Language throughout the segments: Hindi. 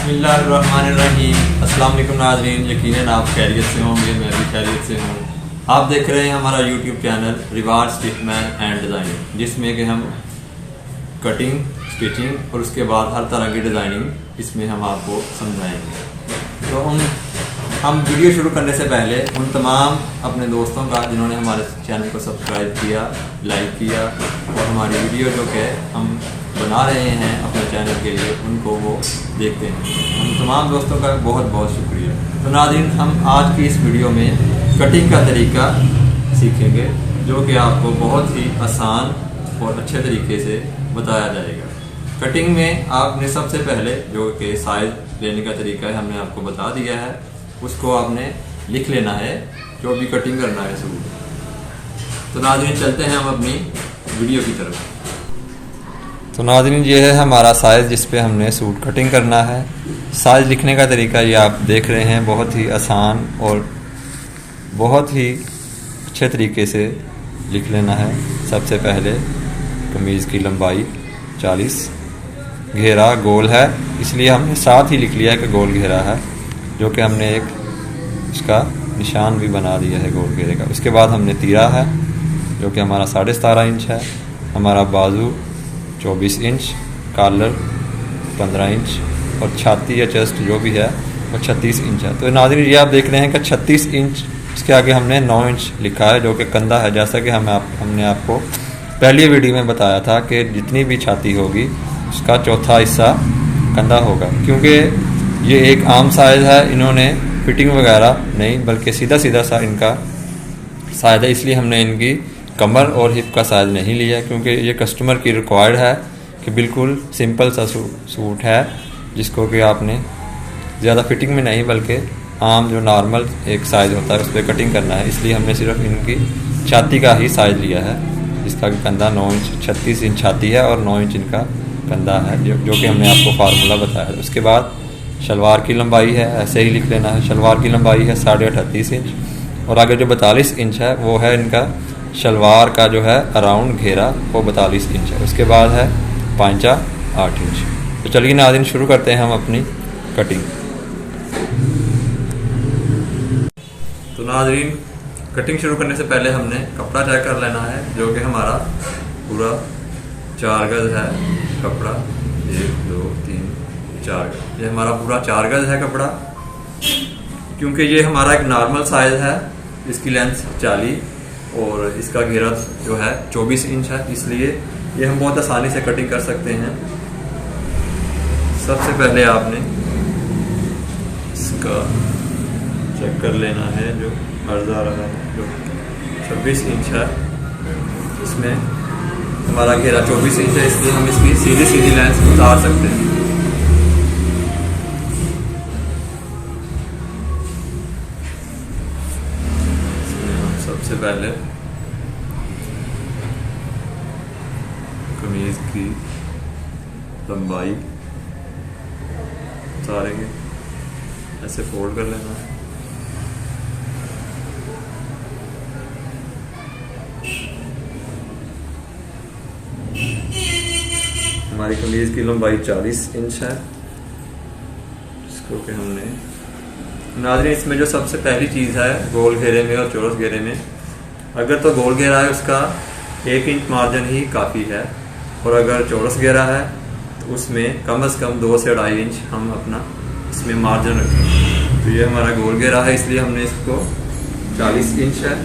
बिस्मिल्लाहिर्रहमानिर्रहीम। अस्सलाम वालेकुम नाज़रीन, यकीनन आप खैरियत से होंगे, मैं भी खैरियत से हूँ। आप देख रहे हैं हमारा YouTube channel reward stitchman and designing, जिसमें कि हम कटिंग, स्टिचिंग और उसके बाद हर तरह की डिज़ाइनिंग इसमें हम आपको समझाएंगे। तो हम वीडियो शुरू करने से पहले उन तमाम अपने दोस्तों का जिन्होंने हमारे चैनल को सब्सक्राइब किया, लाइक किया और हमारी वीडियो जो कि हम बना रहे हैं अपने चैनल के लिए, उनको वो देखते हैं, उन तमाम दोस्तों का बहुत बहुत शुक्रिया। तो नाज़रीन, हम आज की इस वीडियो में कटिंग का तरीका सीखेंगे, जो कि आपको बहुत ही आसान और अच्छे तरीके से बताया जाएगा। कटिंग में आपने सबसे पहले जो कि साइज़ लेने का तरीका है हमने आपको बता दिया है, उसको आपने लिख लेना है जो भी कटिंग करना है सूट। तो नाज़रीन, चलते हैं हम अपनी वीडियो की तरफ। तो नाज़रीन, ये है हमारा साइज़ जिस पे हमने सूट कटिंग करना है। साइज़ लिखने का तरीका ये आप देख रहे हैं, बहुत ही आसान और बहुत ही अच्छे तरीके से लिख लेना है। सबसे पहले कमीज़ की लंबाई 40, घेरा गोल है इसलिए हमने साथ ही लिख लिया है कि गोल घेरा है, जो कि हमने एक उसका निशान भी बना दिया है गोल घेरे का। उसके बाद हमने तीरा है जो कि हमारा 17.5 इंच है। हमारा बाजू 24 इंच, कॉलर 15 इंच और छाती या चेस्ट जो भी है वो 36 इंच है। तो नाज़रीन, ये आप देख रहे हैं कि 36 इंच, इसके आगे हमने 9 इंच लिखा है जो कि कंधा है। जैसा कि हमने आपको पहली वीडियो में बताया था कि जितनी भी छाती होगी उसका चौथा हिस्सा कंधा होगा, क्योंकि ये एक आम साइज़ है, इन्होंने फिटिंग वगैरह नहीं बल्कि सीधा सीधा सा इनका साइज़ है, इसलिए हमने इनकी कमर और हिप का साइज़ नहीं लिया, क्योंकि ये कस्टमर की रिक्वायर्ड है कि बिल्कुल सिंपल सा सूट है जिसको कि आपने ज़्यादा फिटिंग में नहीं बल्कि आम जो नॉर्मल एक साइज़ होता है उस पर कटिंग करना है। इसलिए हमने सिर्फ इनकी छाती का ही साइज़ लिया है, जिसका कि कंधा 9 इंच 36 इंच छाती है और 9 इंच इनका कंधा है, जो कि हमने आपको फार्मूला बताया है। उसके बाद शलवार की लंबाई है, ऐसे ही लिख लेना है। शलवार की लंबाई है 38.5 इंच और आगे जो 42 इंच है वो है इनका शलवार का जो है अराउंड घेरा, वो 42 इंच है। उसके बाद है पांचा 8 इंच। तो चलिए नाज़रीन, शुरू करते हैं हम अपनी कटिंग। तो नाज़रीन, कटिंग शुरू करने से पहले हमने कपड़ा चेक कर लेना है, जो कि हमारा पूरा 4 गज है कपड़ा। 1 2 3 4 गज, ये हमारा पूरा 4 गज है कपड़ा। क्योंकि ये हमारा एक नॉर्मल साइज़ है, इसकी लेंथ 40 और इसका घेरा जो है 24 इंच है, इसलिए ये हम बहुत आसानी से कटिंग कर सकते हैं। सबसे पहले आपने इसका चेक कर लेना है, जो अर्ज आ रहा है जो 26 इंच है, इसमें हमारा घेरा 24 इंच है, इसलिए हम इसकी सीधी सीधी लेंथ उतार सकते हैं। सबसे पहले कमीज की लंबाई उतारेंगे, ऐसे फोल्ड कर लेना है। हमारी कमीज की लंबाई 40 इंच है, इसको कि हमने नाज़रीन, इसमें जो सबसे पहली चीज़ है गोल घेरे में और चौरस घेरे में, अगर तो गोल घेरा है उसका 1 इंच मार्जिन ही काफ़ी है, और अगर चौरस घेरा है तो उसमें कम से कम 2 से 2.5 इंच हम अपना इसमें मार्जिन रखें। तो ये हमारा गोल घेरा है, इसलिए हमने इसको 40 इंच है,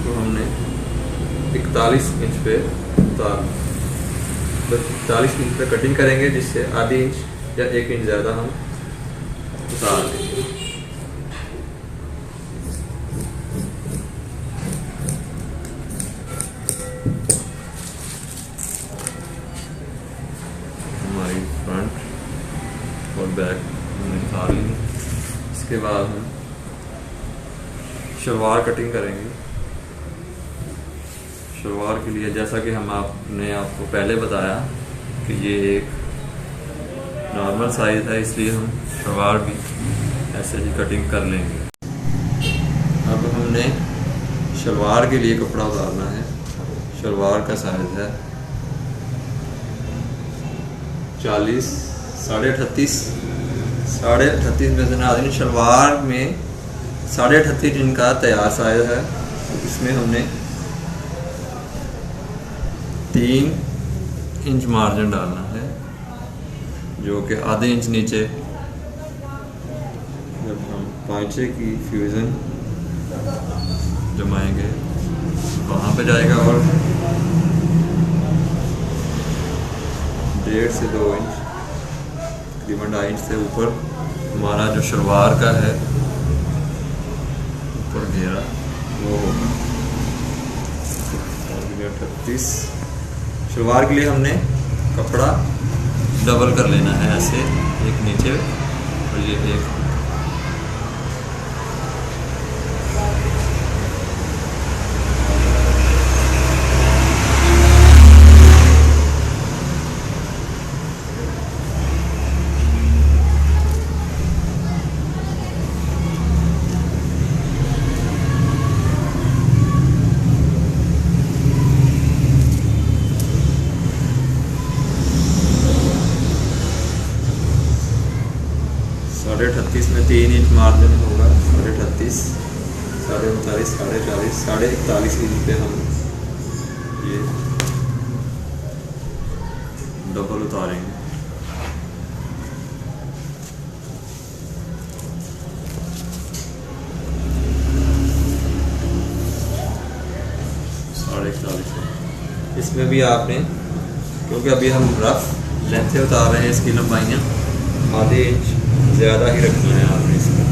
तो हमने 41 इंच पे उतार, तो 41 इंच पे कटिंग करेंगे, जिससे आधी इंच या 1 इंच ज़्यादा हम उतार देंगे। हमारी फ्रंट और बैक हमने उतार ली। इसके बाद हम शलवार कटिंग करेंगे। शलवार के लिए जैसा कि आपने आपको पहले बताया कि ये एक नॉर्मल साइज़ है, इसलिए हम शलवार भी ऐसे ही कटिंग कर लेंगे। अब हमने शलवार के लिए कपड़ा उतारना है। शलवार का साइज़ है 40 38.5 में से नाज़रीन शलवार में 38.5 इंच का तैयार साइज है। इसमें हमने 3 इंच मार्जिन डालना है, जो कि आधे इंच नीचे जब हम पांचे की फ्यूज़न जमाएंगे वहाँ पे जाएगा, और 1.5 से 2 इंच तकरीबन 2.5 इंच से ऊपर हमारा जो शलवार का है ऊपर घेरा वो होगा। 38 शलवार के लिए हमने कपड़ा डबल कर लेना है, ऐसे एक नीचे और ये एक। साढ़े 38 में 3 इंच मार्जिन होगा। 38.5, 39.5, 40.5, 41 इंच पे हम ये डबल उतारेंगे। इसमें भी आपने, क्योंकि अभी हम रफ लेंथ उतार रहे हैं, इसकी लंबाइयाँ आधे इंच ज़्यादा ही रखना है आपने इसमें।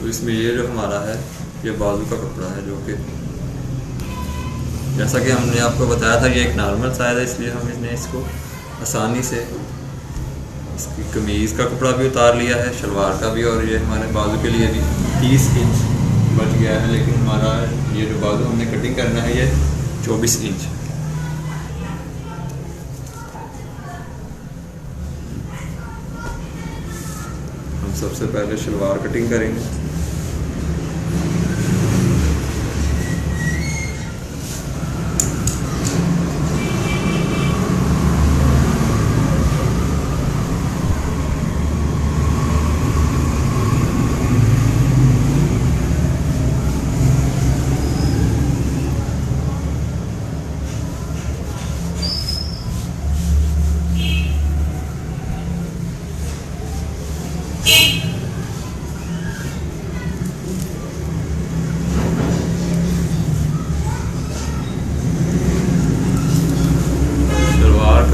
तो इसमें ये जो हमारा है ये बाजू का कपड़ा है, जो कि जैसा कि हमने आपको बताया था ये एक नॉर्मल साइज़ है, इसलिए हमने इसको आसानी से इसकी कमीज़ का कपड़ा भी उतार लिया है, शलवार का भी, और ये हमारे बाजू के लिए भी 30 इंच बच गया है। लेकिन हमारा ये जो बाजू हमने कटिंग करना है ये 24 इंच। हम सबसे पहले शलवार कटिंग करेंगे।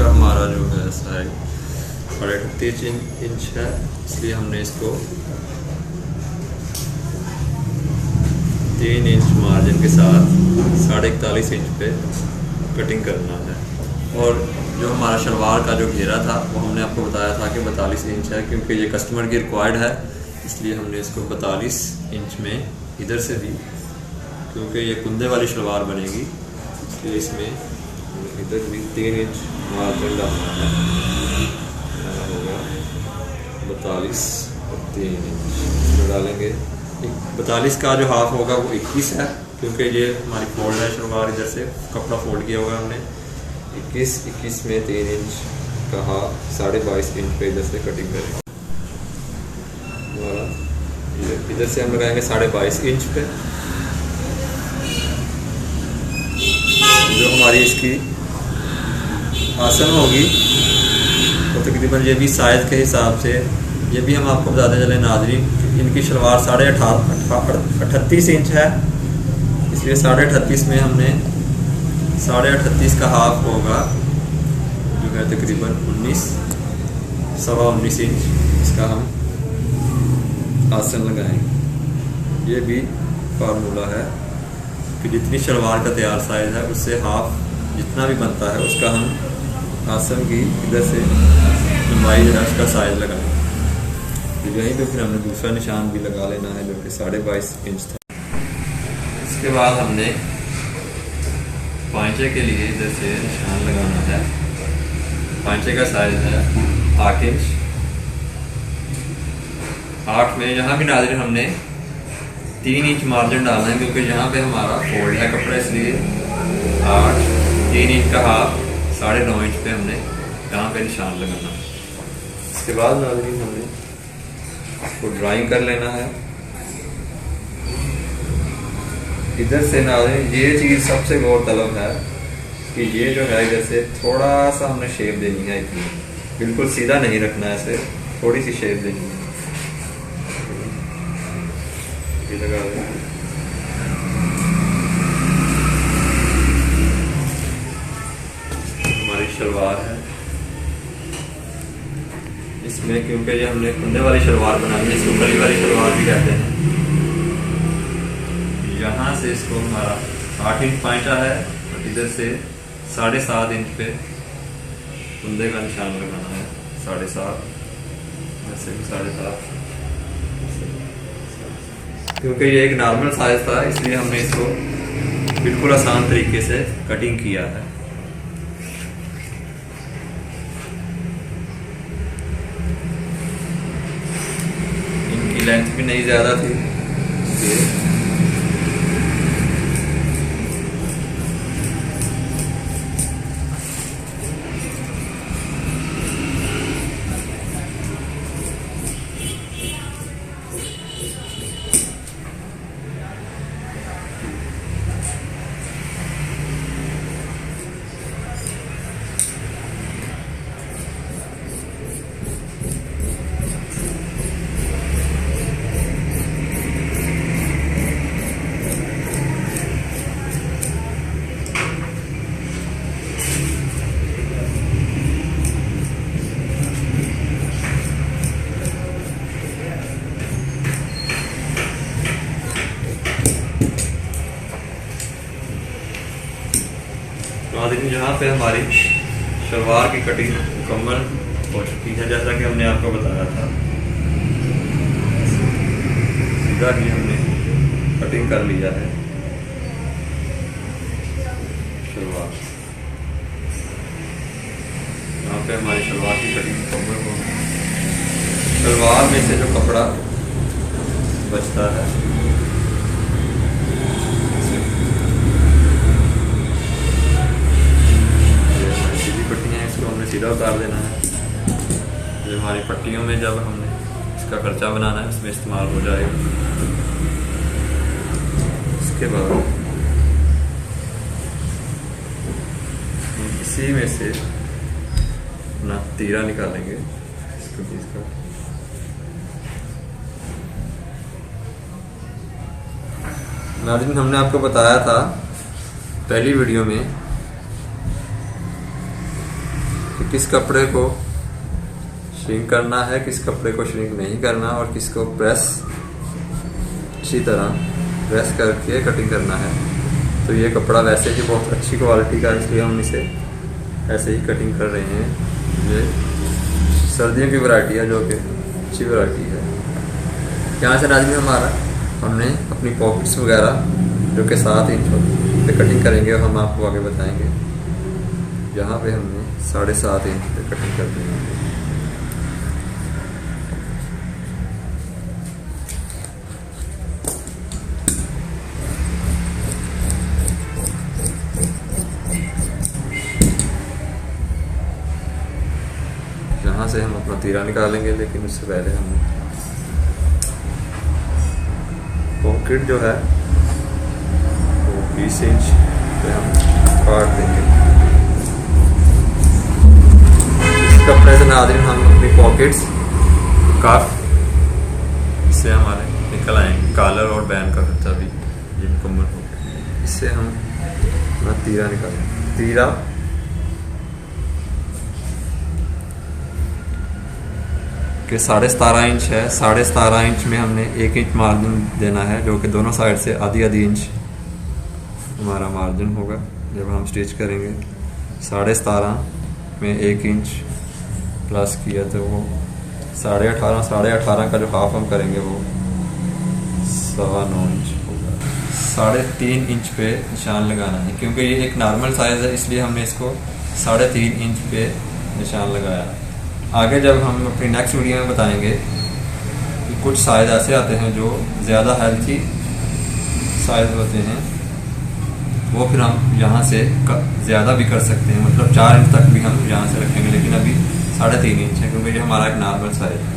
हमारा जो है साइज 38 इंच है, इसलिए हमने इसको 3 इंच मार्जिन के साथ 41.5 इंच पे कटिंग करना है। और जो हमारा शलवार का जो घेरा था वो हमने आपको बताया था कि 42 इंच है, क्योंकि ये कस्टमर की रिक्वायर्ड है, इसलिए हमने इसको 42 इंच में इधर से भी, क्योंकि ये कुंदे वाली शलवार बनेगी, इसलिए इसमें इधर भी 3 इंच मार्जिन डालना है। होगा 42 और 3 इंच इसमें डालेंगे। 42 का जो हाफ होगा वो 21 है, क्योंकि ये हमारी फोल्ड है शलवार, इधर से कपड़ा फोल्ड किया हुआ है हमने। 21 में 3 इंच का हाफ 22.5 इंच पे इधर से कटिंग करेंगे। इधर से हम लगाएंगे 22.5 इंच पे। जो हमारी इसकी आसन होगी तो तकरीबन ये भी साइज़ के हिसाब से, ये भी हम आपको बताते चले नाज़रीन, इनकी शलवार 38.5 इंच है, इसलिए 38.5 में हमने 38.5 का हाफ होगा जो है तकरीबन 19.25 इंच, इसका हम आसन लगाएंगे। ये भी फार्मूला है कि जितनी शलवार का तैयार साइज़ है उससे हाफ जितना भी बनता है उसका हम आसन की इधर से लंबाई है उसका साइज़ लगाएंगे। तो यहीं पे फिर हमने दूसरा निशान भी लगा लेना है जो कि 22.5 इंच था। इसके बाद हमने पांचे के लिए इधर से निशान लगाना है। पांचे का साइज़ है 8 इंच। 8 में यहाँ भी नाज़रीन हमने 3 इंच मार्जिन डालना है, क्योंकि यहाँ पे हमारा फोल्ड है कपड़ा, इसलिए 8 3 इंच का हाफ 9.5 इंच पे हमने यहाँ पे निशान लगाना है। इसके बाद नाज़रीन हमने इसको ड्राइंग कर लेना है। इधर से नाज़रीन ये चीज़ सबसे गौर तलब है कि ये जो है जैसे थोड़ा सा हमने शेप देनी है, इतनी बिल्कुल सीधा नहीं रखना है, ऐसे थोड़ी सी शेप देनी है। ये लगा दें। हमारी शलवार है, इसमें क्योंकि ये हमने कुंदे वाली शलवार बनाई है, इसको कली वाली शलवार भी कहते हैं। यहाँ से इसको हमारा 8 इंच पांचा है और इधर से 7.5 इंच पे कुंदे का निशान लगाना है। 7.5 ऐसे भी 7.5, क्योंकि ये एक नॉर्मल साइज था इसलिए हमने इसको बिल्कुल आसान तरीके से कटिंग किया है। इनकी लेंथ भी नहीं ज़्यादा थी, नाज़रीन यहाँ पे हमारी शलवार की कटिंग मुकम्मल हो चुकी है, जैसा कि हमने आपको बताया था। सीधा ही हमने कटिंग कर लिया है शलवार। यहाँ पे हमारी शलवार की कटिंग मुकम्मल हो गई। शलवार में से जो कपड़ा बचता है सीधा उतार देना है। जो हमारी पट्टियों में जब हमने इसका खर्चा बनाना है उसमें इस्तेमाल हो जाएगा। इसके बाद इसी में से अपना तीरा निकालेंगे। इसका नाज़रीन हमने आपको बताया था पहली वीडियो में किस कपड़े को श्रिंक करना है, किस कपड़े को श्रिंक नहीं करना और किसको प्रेस इसी तरह प्रेस करके कटिंग करना है। तो ये कपड़ा वैसे ही बहुत अच्छी क्वालिटी का है, इसलिए हम इसे ऐसे ही कटिंग कर रहे हैं। ये सर्दियों की वैरायटी है जो कि अच्छी वैरायटी है। यहाँ से नाज़रीन हमारा हमने अपनी पॉकेट्स वगैरह जो कि 7 इंच पे कटिंग करेंगे और हम आपको आगे बताएंगे। यहाँ पे हमने 7.5 इंच पे कटिंग कर दी है। यहाँ से हम अपना तीरा निकालेंगे, लेकिन उससे पहले हम पॉकेट जो है वो 20 इंच पे हम काट देंगे। कपड़े से नाज़रीन हम अपनी पॉकेट्स काफ इससे हमारे निकल आएंगे। कॉलर और बैन का खर्चा भी ये मुकम्मल हो गया। इससे हम अपना तीरा निकालेंगे। तीरा के 17.5 इंच है। 17.5 इंच में हमने 1 इंच मार्जिन देना है, जो कि दोनों साइड से आधी इंच हमारा मार्जिन होगा जब हम स्टिच करेंगे। 17.5 में 1 इंच प्लस किया तो वो 18.5 का जो हाफ हम करेंगे वो 9.25 इंच होगा। 3.5 इंच पे निशान लगाना है, क्योंकि ये एक नॉर्मल साइज़ है इसलिए हमने इसको 3.5 इंच पे निशान लगाया। आगे जब हम अपनी नेक्स्ट वीडियो में बताएंगे कि कुछ साइज़ ऐसे आते हैं जो ज़्यादा हेल्थी साइज होते हैं वो फिर हम यहाँ से ज़्यादा भी कर सकते हैं, मतलब 4 इंच तक भी हम यहाँ से रखेंगे, लेकिन अभी 3.5 इंच है क्योंकि ये हमारा एक नॉर्मल साइज है।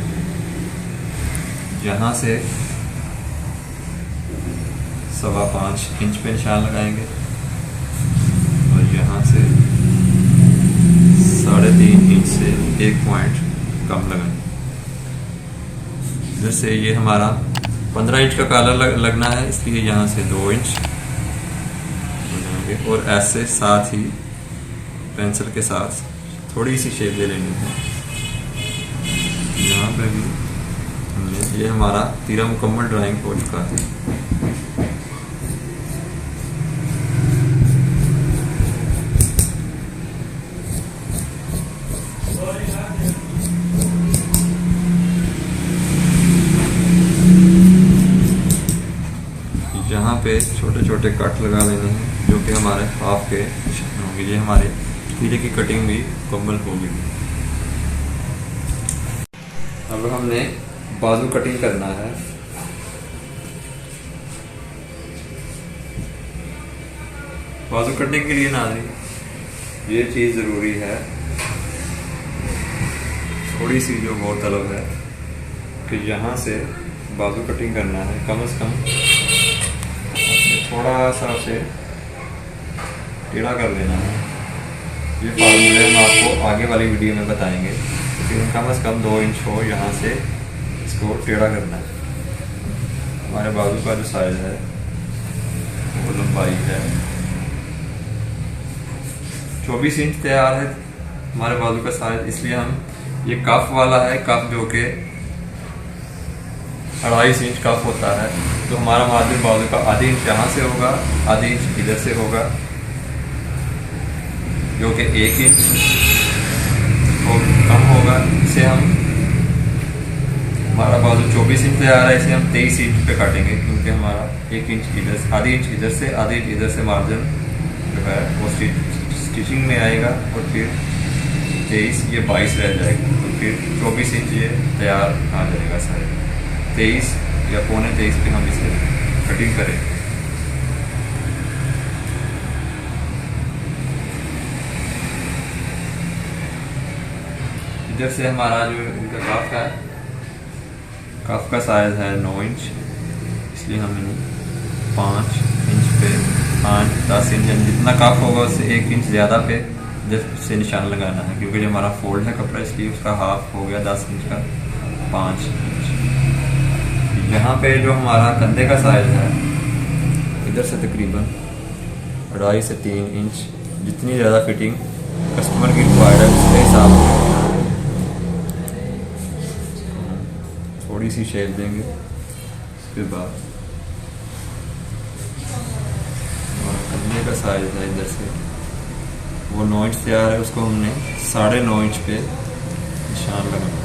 यहाँ से 5.25 इंच पे निशान लगाएंगे और यहाँ से 3.5 इंच से 1 पॉइंट कम लगाएंगे। जैसे ये हमारा 15 इंच का कॉलर लगना है, इसलिए यहाँ से 2 इंच लगाएंगे और ऐसे साथ ही पेंसिल के साथ थोड़ी सी शेप दे लेनी है। यहाँ पे भी हमने ये हमारा तीरा मुकम्मल ड्राइंग हो चुका है। यहाँ पे छोटे छोटे कट लगा लेने हैं जो कि हमारे हाफ के होंगे। ये हमारे तीरे की कटिंग भी मुकम्मल होगी। अब हमने बाजू कटिंग करना है। बाजू कटिंग के लिए नाज़रीन ये चीज़ ज़रूरी है, थोड़ी सी जो बहुत तलब है कि यहाँ से बाजू कटिंग करना है, कम से कम थोड़ा सा से टेढ़ा कर लेना है। ये फार्मूले हम आपको आगे वाली वीडियो में बताएंगे, लेकिन कम से कम 2 इंच हो यहाँ से इसको टेढ़ा करना है। हमारे बाजू का जो साइज है वो लंबाई है 24 इंच तैयार है हमारे बाजू का साइज, इसलिए हम ये कफ वाला है, कफ जो कि 2.5 इंच कफ होता है, तो हमारा मार्जिन बाजू का आधी इंच यहाँ से होगा, आधी इंच इधर से होगा, जो कि 1 इंच कम होगा। इसे हम हमारा बाजू 24 इंच तैयार है, इसे हम 23 इंच पे काटेंगे क्योंकि हमारा 1 इंच इधर से, आधी इंच इधर से, आधी इंच इधर से मार्जिन जो है वो स्टिचिंग में आएगा और फिर 23 ये 22 रह जाएगा, तो फिर 24 इंच ये तैयार आ जाएगा सारे। 23 या 23.25 पे हम इसे कटिंग करें। इधर से हमारा जो इनका काफ का साइज है 9 इंच, इसलिए हम इन्हें 5 इंच पे 5-10 इंच जितना काफ होगा उससे 1 इंच ज़्यादा पे इधर से निशान लगाना है, क्योंकि जो हमारा फोल्ड है कपड़ा इसलिए उसका हाफ हो गया 10 इंच का 5 इंच। यहाँ पे जो हमारा कंधे का साइज है इधर से तकरीबन 2.5 से 3 इंच, जितनी ज़्यादा फिटिंग कस्टमर की रिक्वायर्ड है उसके हिसाब से थोड़ी सी शेप देंगे। उसके बाद हमारा कंधे का साइज है इधर से वो 9 इंच तैयार है, उसको हमने 9.5 इंच पे निशान लगाना।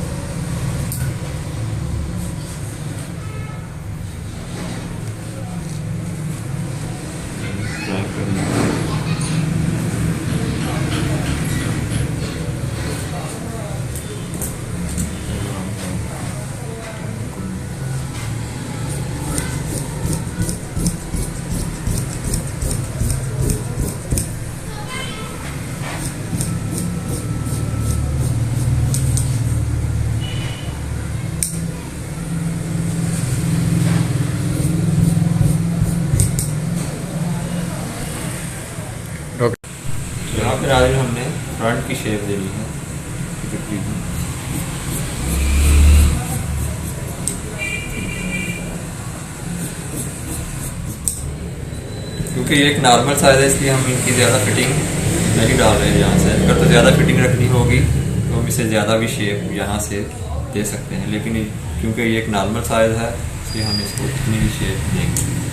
यहाँ पर आज हमने फ्रंट की शेप देनी है तकरीबन क्योंकि ये एक नॉर्मल साइज है, इसलिए हम इनकी ज़्यादा फिटिंग नहीं डाल रहे हैं यहाँ से। अगर तो ज़्यादा फिटिंग रखनी होगी तो हम इसे ज़्यादा भी शेप यहाँ से दे सकते हैं, लेकिन क्योंकि ये एक नॉर्मल साइज है इसलिए हम इसको इतनी भी शेप देंगे।